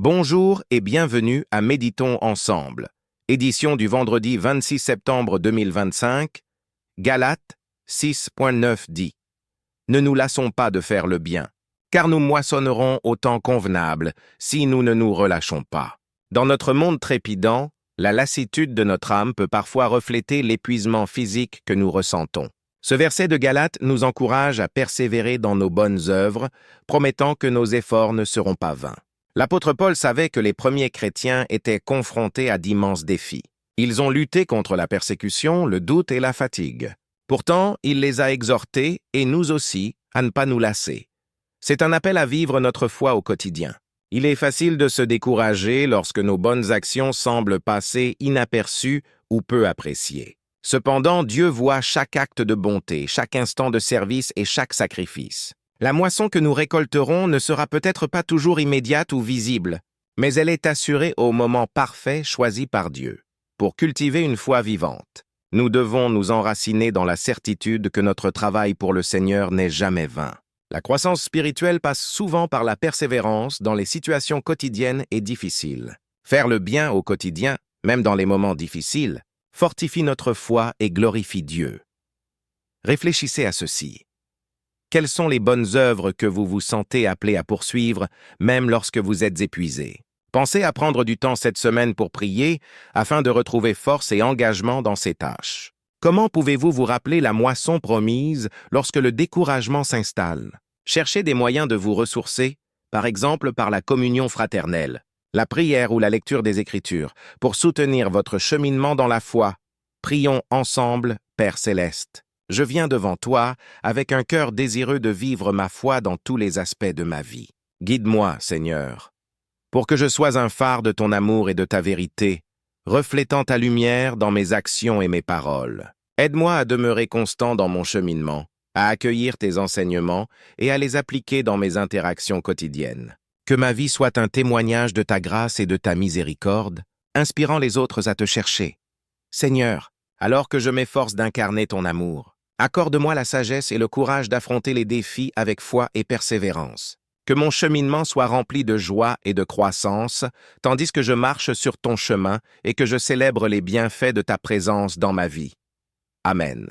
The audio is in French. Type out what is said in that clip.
Bonjour et bienvenue à Méditons ensemble. Édition du vendredi 26 septembre 2025, Galates 6.9 dit « Ne nous lassons pas de faire le bien, car nous moissonnerons au temps convenable si nous ne nous relâchons pas. » Dans notre monde trépidant, la lassitude de notre âme peut parfois refléter l'épuisement physique que nous ressentons. Ce verset de Galates nous encourage à persévérer dans nos bonnes œuvres, promettant que nos efforts ne seront pas vains. L'apôtre Paul savait que les premiers chrétiens étaient confrontés à d'immenses défis. Ils ont lutté contre la persécution, le doute et la fatigue. Pourtant, il les a exhortés, et nous aussi, à ne pas nous lasser. C'est un appel à vivre notre foi au quotidien. Il est facile de se décourager lorsque nos bonnes actions semblent passer inaperçues ou peu appréciées. Cependant, Dieu voit chaque acte de bonté, chaque instant de service et chaque sacrifice. La moisson que nous récolterons ne sera peut-être pas toujours immédiate ou visible, mais elle est assurée au moment parfait choisi par Dieu. Pour cultiver une foi vivante, nous devons nous enraciner dans la certitude que notre travail pour le Seigneur n'est jamais vain. La croissance spirituelle passe souvent par la persévérance dans les situations quotidiennes et difficiles. Faire le bien au quotidien, même dans les moments difficiles, fortifie notre foi et glorifie Dieu. Réfléchissez à ceci. Quelles sont les bonnes œuvres que vous vous sentez appelés à poursuivre, même lorsque vous êtes épuisés? Pensez à prendre du temps cette semaine pour prier, afin de retrouver force et engagement dans ces tâches. Comment pouvez-vous vous rappeler la moisson promise lorsque le découragement s'installe? Cherchez des moyens de vous ressourcer, par exemple par la communion fraternelle, la prière ou la lecture des Écritures, pour soutenir votre cheminement dans la foi. Prions ensemble, Père Céleste. Je viens devant toi avec un cœur désireux de vivre ma foi dans tous les aspects de ma vie. Guide-moi, Seigneur, pour que je sois un phare de ton amour et de ta vérité, reflétant ta lumière dans mes actions et mes paroles. Aide-moi à demeurer constant dans mon cheminement, à accueillir tes enseignements et à les appliquer dans mes interactions quotidiennes. Que ma vie soit un témoignage de ta grâce et de ta miséricorde, inspirant les autres à te chercher. Seigneur, alors que je m'efforce d'incarner ton amour, accorde-moi la sagesse et le courage d'affronter les défis avec foi et persévérance. Que mon cheminement soit rempli de joie et de croissance, tandis que je marche sur ton chemin et que je célèbre les bienfaits de ta présence dans ma vie. Amen.